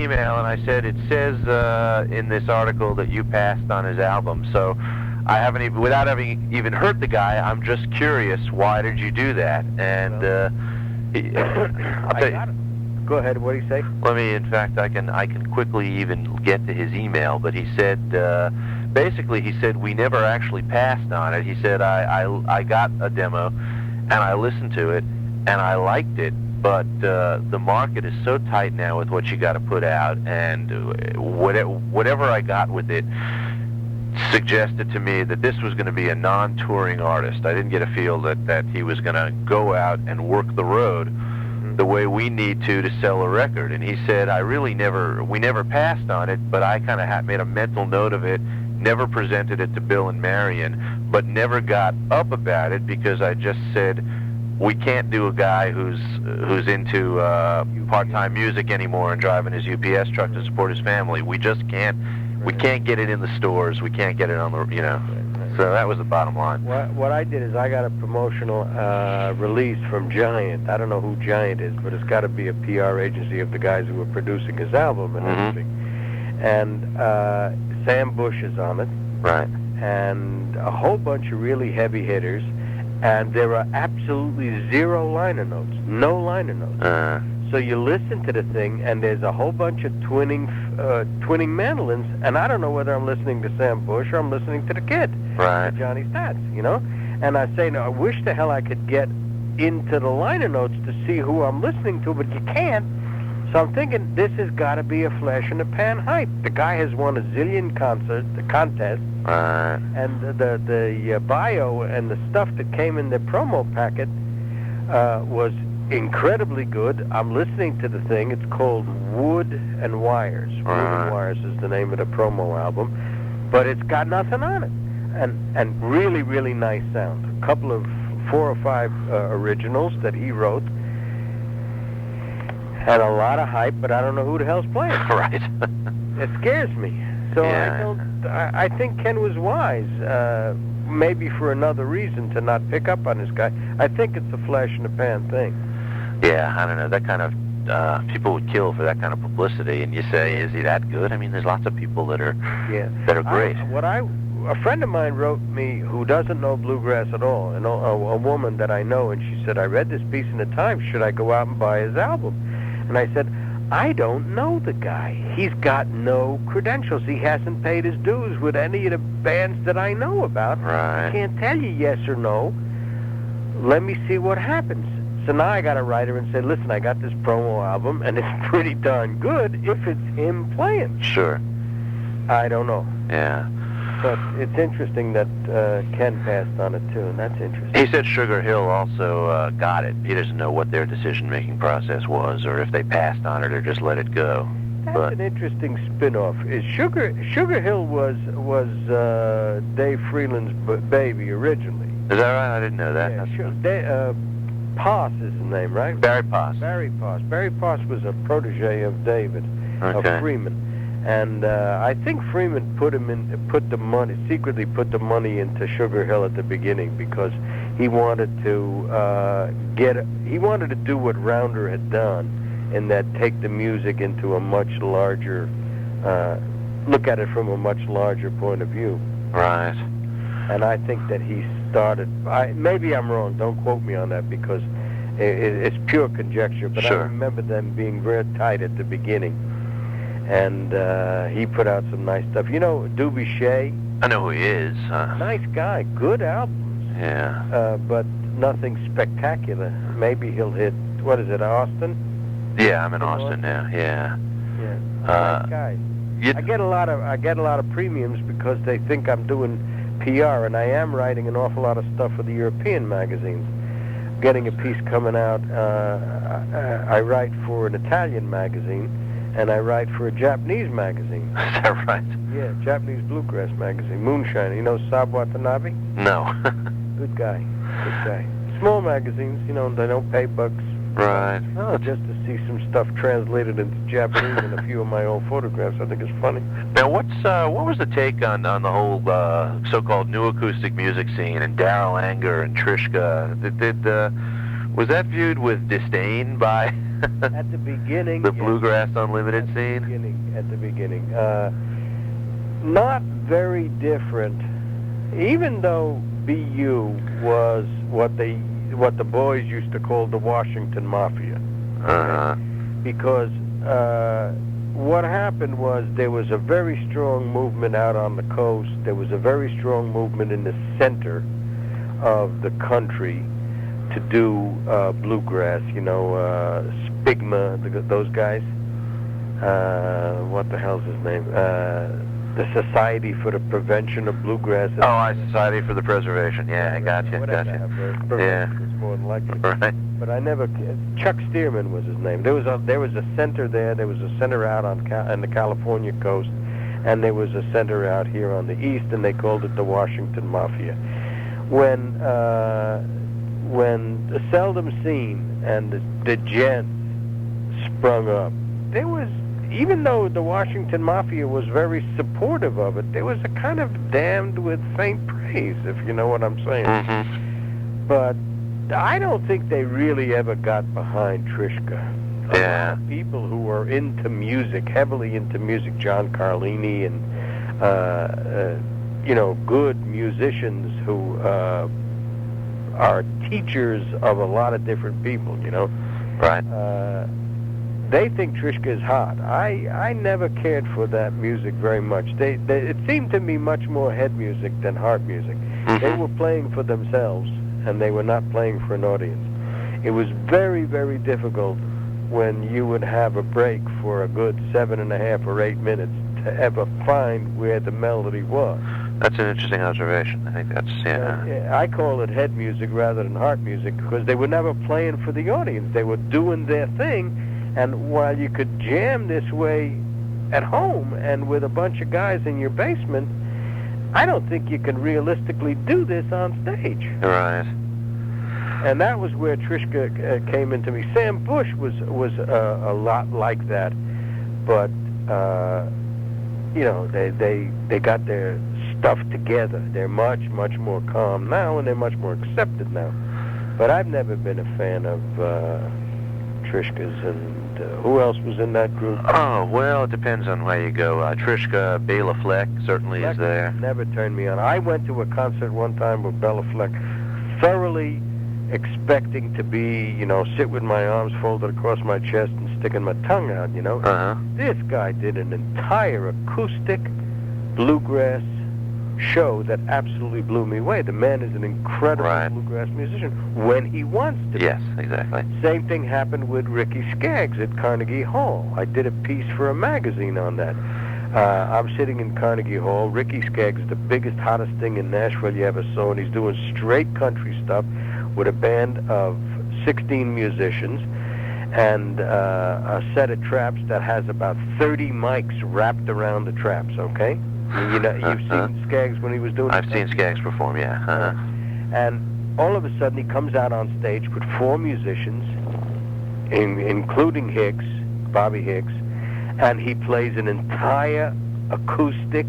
email, and I said, it says in this article that you passed on his album. So I haven't even, without having even heard the guy, I'm just curious, why did you do that? And I'll tell you. Go ahead. What do you say? Let me. In fact, I can quickly even get to his email. But he said, basically, he said we never actually passed on it. He said I got a demo, and I listened to it, and I liked it. But the market is so tight now with what you got to put out, and whatever I got with it suggested to me that this was going to be a non-touring artist. I didn't get a feel that he was going to go out and work the road the way we need to sell a record. And he said, we never passed on it, but I kind of made a mental note of it, never presented it to Bill and Marion, but never got up about it because I just said, we can't do a guy who's into part-time music anymore and driving his UPS truck to support his family. We just can't. We can't get it in the stores. We can't get it on the, So that was the bottom line. What I did is I got a promotional release from Giant. I don't know who Giant is, but it's got to be a PR agency of the guys who were producing his album and everything. And Sam Bush is on it. Right. And a whole bunch of really heavy hitters. And there are absolutely zero liner notes. No liner notes. So you listen to the thing, and there's a whole bunch of twinning mandolins, and I don't know whether I'm listening to Sam Bush or I'm listening to the kid, right, to Johnny Stats, And I say, no, I wish the hell I could get into the liner notes to see who I'm listening to, but you can't. So I'm thinking this has got to be a flash in the pan hype. The guy has won a zillion contests, and the bio and the stuff that came in the promo packet was incredibly good. I'm listening to the thing. It's called Wood and Wires. Wood and Wires is the name of the promo album, but it's got nothing on it, and really, really nice sound. A couple of 4 or 5 originals that he wrote, and a lot of hype, but I don't know who the hell's playing. Right. It scares me. So I think Ken was wise, maybe for another reason, to not pick up on this guy. I think it's a flash in the pan thing. Yeah, I don't know. That kind of people would kill for that kind of publicity, and you say, is he that good? I mean, there's lots of people that are great. A friend of mine wrote me who doesn't know bluegrass at all, and a woman that I know, and she said, I read this piece in the Times. Should I go out and buy his album? And I said, I don't know the guy. He's got no credentials. He hasn't paid his dues with any of the bands that I know about. Right. I can't tell you yes or no. Let me see what happens. So now I got to write her and say, listen, I got this promo album, and it's pretty darn good if it's him playing. Sure. I don't know. Yeah. But it's interesting that Ken passed on it, too, and that's interesting. He said Sugar Hill also got it. He doesn't know what their decision-making process was, or if they passed on it or just let it go. That's an interesting spin-off. Sugar Hill was Dave Freeland's baby originally. Is that right? I didn't know that. Yeah, sure. Poss is the name, right? Barry Poss. Barry Poss. Barry Poss was a protege of David, of Freeman. And I think Freeman secretly put the money into Sugar Hill at the beginning because he wanted to do what Rounder had done, in that take the music into a much larger, look at it from a much larger point of view. Right. And I think that he started, maybe I'm wrong, don't quote me on that because it's pure conjecture, but sure. I remember them being very tight at the beginning. And he put out some nice stuff. You know Doobie Shea? I know who he is. Nice guy, good albums. Yeah. But nothing spectacular. Maybe he'll hit, what is it, Austin? Yeah, I'm in Austin now. Yeah. Yeah. Nice guy. I get a lot of premiums because they think I'm doing PR, and I am writing an awful lot of stuff for the European magazines. Getting a piece coming out. I write for an Italian magazine. And I write for a Japanese magazine. Is that right? Yeah, Japanese bluegrass magazine, Moonshine. You know Sab Watanabe? No. Good guy. Good guy. Small magazines, they don't pay bucks. Right. Oh, just to see some stuff translated into Japanese and a few of my old photographs. I think it's funny. Now, what was the take on the whole so-called new acoustic music scene and Daryl Anger and Trishka? Was that viewed with disdain by At the beginning. The yes. Bluegrass Unlimited scene? At the beginning. Not very different, even though BU was what the boys used to call the Washington Mafia. Uh-huh. Because what happened was there was a very strong movement out on the coast. There was a very strong movement in the center of the country to do bluegrass. Spigma, those guys. What the hell's his name? The Society for the Prevention of Bluegrass. Society for the Preservation. Yeah, I gotcha. Yeah. It's more than likely. Right. But I never. Chuck Stearman was his name. There was a center there. There was a center out on the California coast, and there was a center out here on the east, and they called it the Washington Mafia. When the Seldom Scene and the Gents sprung up, there was, even though the Washington Mafia was very supportive of it, there was a kind of damned with faint praise, if you know what I'm saying. Mm-hmm. But I don't think they really ever got behind Trishka. A lot of people who were into music, heavily into music, John Carlini and, good musicians who are teachers of a lot of different people, Right. They think Trishka is hot. I never cared for that music very much. It seemed to me much more head music than heart music. Mm-hmm. They were playing for themselves, and they were not playing for an audience. It was very, very difficult when you would have a break for a good 7.5 or 8 minutes to ever find where the melody was. That's an interesting observation. I think that's, I call it head music rather than heart music because they were never playing for the audience. They were doing their thing, and while you could jam this way at home and with a bunch of guys in your basement, I don't think you can realistically do this on stage. Right. And that was where Trishka came into me. Sam Bush was a lot like that, but they got their stuff together. They're much, much more calm now, and they're much more accepted now. But I've never been a fan of Trishka's, and who else was in that group? Oh, well, it depends on where you go. Trishka, Bela Fleck certainly is there. Never turned me on. I went to a concert one time with Bela Fleck, thoroughly expecting to be, sit with my arms folded across my chest and sticking my tongue out, Uh-huh. This guy did an entire acoustic bluegrass show that absolutely blew me away. The man is an incredible bluegrass musician when he wants to be. Yes, exactly. Same thing happened with Ricky Skaggs at Carnegie Hall. I did a piece for a magazine on that. I'm sitting in Carnegie Hall. Ricky Skaggs is the biggest, hottest thing in Nashville you ever saw, and he's doing straight country stuff with a band of 16 musicians and a set of traps that has about 30 mics wrapped around the traps, okay? You've seen Skaggs when he was doing I've seen Skaggs perform, yeah. Uh-huh. And all of a sudden he comes out on stage with 4 musicians, including Hicks, Bobby Hicks, and he plays an entire acoustic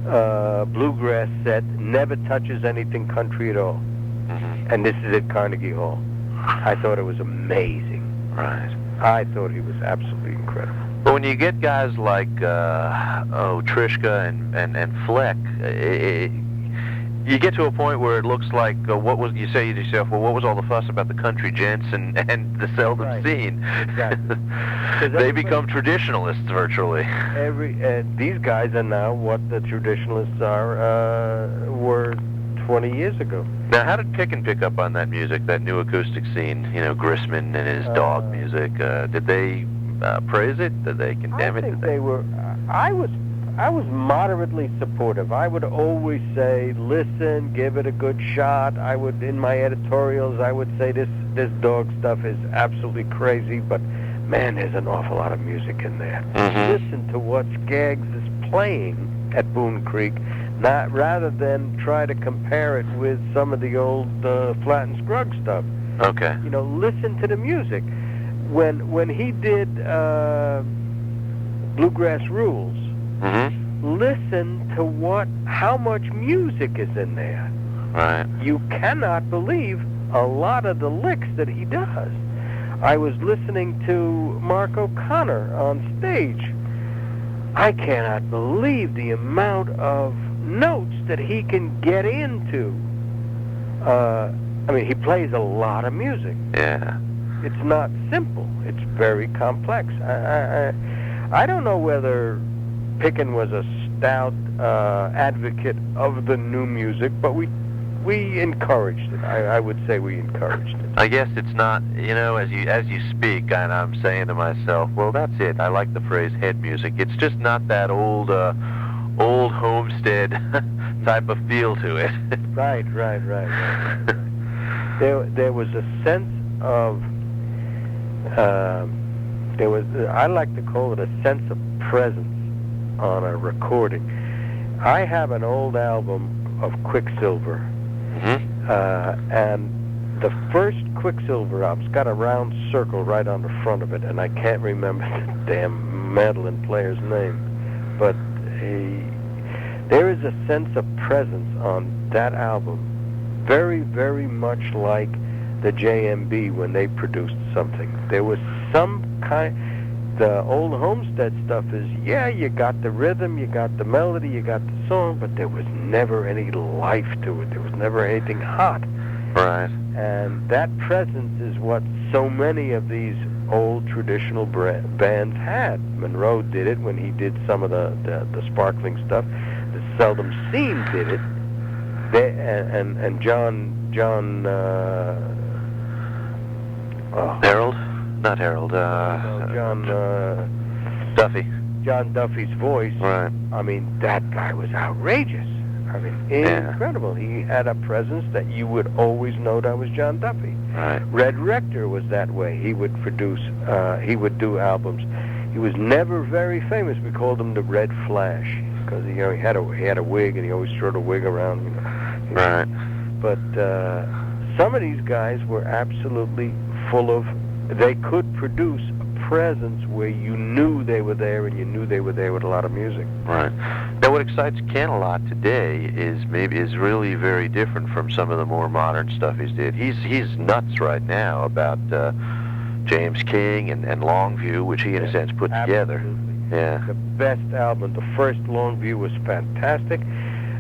bluegrass set, never touches anything country at all. Mm-hmm. And this is at Carnegie Hall. I thought it was amazing. Right. I thought he was absolutely incredible. But when you get guys like Trishka and Fleck, you get to a point where it looks like what was you say to yourself? Well, what was all the fuss about the country gents and the Seldom Scene? Exactly. They become traditionalists virtually. These guys are now what the traditionalists were 20 years ago. Now, how did Picken pick up on that music, that new acoustic scene? Grisman and his dog music. Did they praise it? Did they condemn it? I think they were. I was moderately supportive. I would always say, listen, give it a good shot. In my editorials, I would say this dog stuff is absolutely crazy, but man, there's an awful lot of music in there. Mm-hmm. Listen to what Skaggs is playing at Boone Creek, rather than try to compare it with some of the old Flat and Scruggs stuff. Okay. Listen to the music. When he did Bluegrass Rules, mm-hmm. listen to how much music is in there. Right. You cannot believe a lot of the licks that he does. I was listening to Mark O'Connor on stage. I cannot believe the amount of notes that he can get into. I mean, he plays a lot of music. Yeah. It's not simple. It's very complex. I don't know whether Picken was a stout advocate of the new music, but we encouraged it. I would say we encouraged it. I guess it's not, as you speak, and I'm saying to myself, well, that's it. I like the phrase head music. It's just not that old homestead type of feel to it. Right. There was a sense of I like to call it a sense of presence on a recording. I have an old album of Quicksilver, and the first Quicksilver album's got a round circle right on the front of it, and I can't remember the damn mandolin player's name, but there is a sense of presence on that album, very, very much like the JMB when they produced something. There was some kind. The old Homestead stuff is, you got the rhythm, you got the melody, you got the song, but there was never any life to it. There was never anything hot. Right. And that presence is what so many of these old traditional bands had. Monroe did it when he did some of the sparkling stuff. The Seldom Seen did it. And John Harold? Not Harold. John Duffy. John Duffy's voice. Right. I mean, that guy was outrageous. I mean, incredible. He had a presence that you would always know that was John Duffy. Right. Red Rector was that way. He would produce. He would do albums. He was never very famous. We called him the Red Flash because he had a wig and he always threw a wig around. Right. But some of these guys were absolutely full of. They could produce a presence where you knew they were there, and you knew they were there with a lot of music. Right. Now, what excites Ken a lot today is really very different from some of the more modern stuff he's did. He's nuts right now about James King and Longview, which he in a sense put together. Yeah. The best album. The first Longview was fantastic,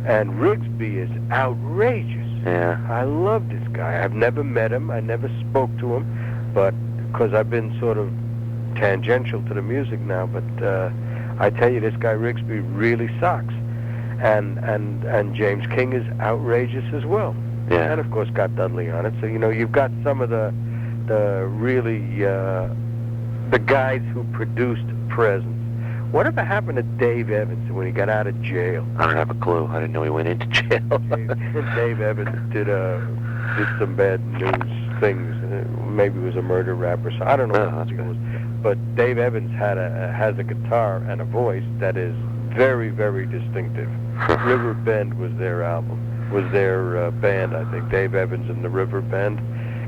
and Rigsby is outrageous. Yeah. I love this guy. I've never met him. I never spoke to him, but because I've been sort of tangential to the music now, but I tell you, this guy Rigsby really sucks, and James King is outrageous as well. Yeah. And of course got Dudley on it. So you've got some of the really the guys who produced Presence. Whatever happened to Dave Evans when he got out of jail? I don't have a clue. I didn't know he went into jail. Dave Evans did some bad news things. Maybe it was a murder rap or something. I don't know what it was. But Dave Evans has a guitar and a voice that is very, very distinctive. River Bend was their band, I think. Dave Evans and the River Bend.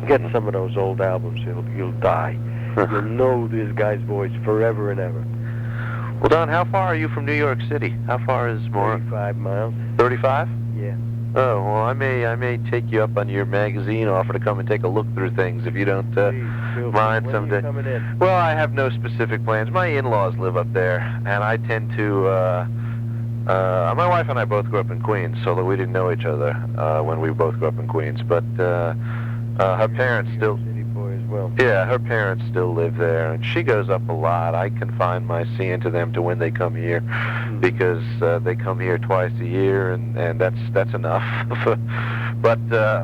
Get some of those old albums, you'll die. You'll know this guy's voice forever and ever. Well, Don, how far are you from New York City? How far is more? 35 miles. 35? Yeah. Oh, well, I may take you up on your magazine offer to come and take a look through things if you don't mind someday. When are you coming in? Well, I have no specific plans. My in-laws live up there, and I tend to. My wife and I both grew up in Queens, so that we didn't know each other when we both grew up in Queens. But her parents still. City boy as well. Yeah, her parents still live there, and she goes up a lot. I confine my seeing to them to when they come here, because they come here twice a year, and that's enough. But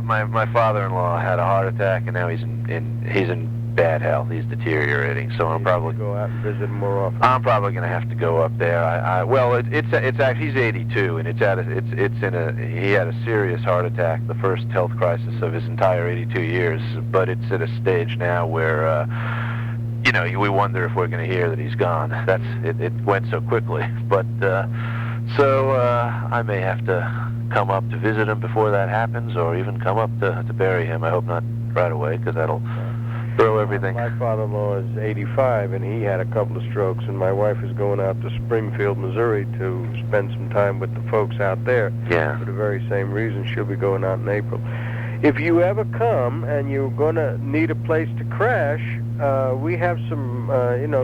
my father-in-law had a heart attack, and now he's in bad health. He's deteriorating, so I'm probably go out and visit him more often. I'm probably going to have to go up there. It's actually he's 82, and he had a serious heart attack, the first health crisis of his entire 82 years. But it's at a stage now where we wonder if we're going to hear that he's gone. It went so quickly. But so I may have to come up to visit him before that happens, or even come up to bury him. I hope not right away, because that'll throw everything. My father-in-law is 85, and he had a couple of strokes, and my wife is going out to Springfield, Missouri to spend some time with the folks out there. Yeah. For the very same reason. She'll be going out in April. If you ever come and you're going to need a place to crash, we have some,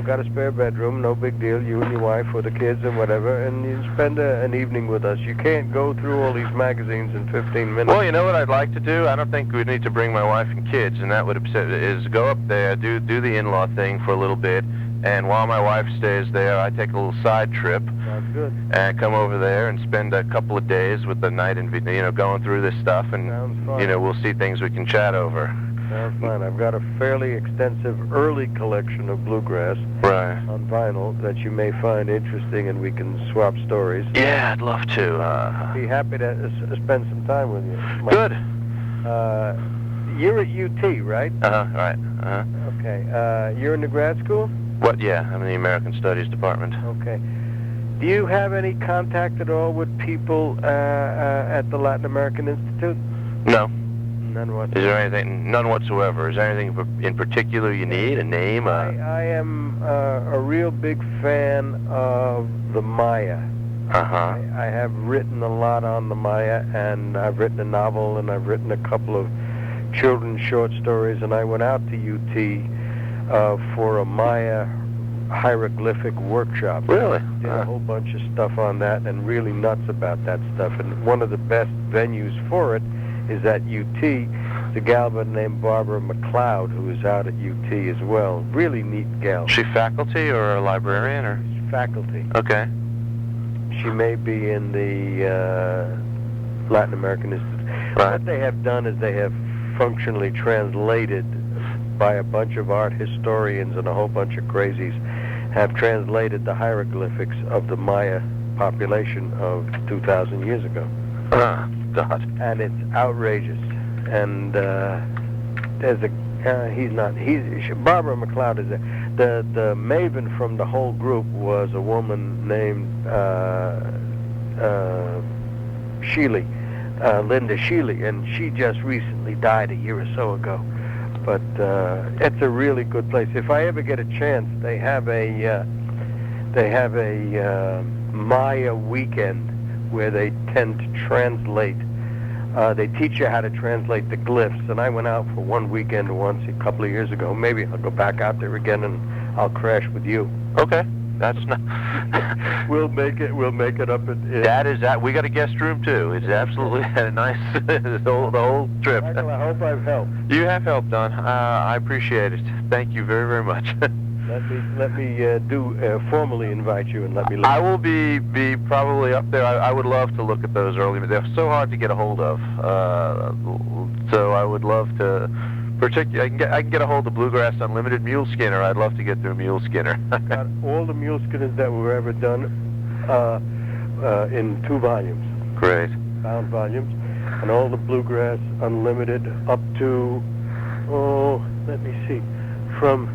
got a spare bedroom, no big deal, you and your wife or the kids and whatever, and you spend an evening with us. You can't go through all these magazines in 15 minutes. Well, you know what I'd like to do? I don't think we'd need to bring my wife and kids, and that would is go up there, do the in-law thing for a little bit, and while my wife stays there, I take a little side trip. Sounds good. And come over there and spend a couple of days with the night and, going through this stuff, and, Sounds fun. We'll see things we can chat over. Sounds fine. I've got a fairly extensive early collection of bluegrass Right. on vinyl that you may find interesting, and we can swap stories. Yeah, I'd love to. Be happy to spend some time with you. Good. You're at UT, right? Right. Okay. You're in the grad school? What? Yeah, I'm in the American Studies department. Okay. Do you have any contact at all with people at the Latin American Institute? No. None whatsoever. Is there anything? None whatsoever. Is there anything in particular you need? A name? I am a real big fan of the Maya. I have written a lot on the Maya, and I've written a novel, and I've written a couple of children's short stories, and I went out to UT for a Maya hieroglyphic workshop. Really? Did a whole bunch of stuff on that, and really nuts about that stuff. And one of the best venues for it is at UT. The gal by the name Barbara McLeod, who is out at UT as well. Really neat gal. Is she faculty or a librarian or? She's faculty. Okay. She may be in the Latin American Institute. Right. What they have done is they have functionally translated by a bunch of art historians and a whole bunch of crazies, have translated the hieroglyphics of the Maya population of 2,000 years ago. God. And it's outrageous. And there's a Barbara McLeod is the maven from the whole group was a woman named Linda Sheely, and she just recently died a year or so ago. But it's a really good place. If I ever get a chance, they have a Maya weekend where they tend to translate. They teach you how to translate the glyphs, and I went out for one weekend once a couple of years ago. Maybe I'll go back out there again, and I'll crash with you. Okay. That's not. We'll make it up at. That is that. We got a guest room too. It's absolutely nice. the whole trip. Michael, I hope I've helped. You have helped, Don. I appreciate it. Thank you very, very much. Let me formally invite you and let me. I will be probably up there. I would love to look at those early. They're so hard to get a hold of. So I would love to. Particularly, I can get a hold of Bluegrass Unlimited Mule Skinner. I'd love to get through Mule Skinner. Got all the Mule Skinners that were ever done in 2 volumes. Great. Bound volumes, and all the Bluegrass Unlimited up to let me see, from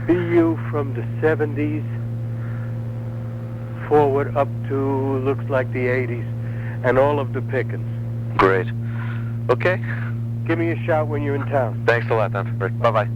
BU from the 70s forward up to looks like the 80s, and all of the Pickens. Great. Okay. Give me a shout when you're in town. Thanks a lot, Don. Bye-bye.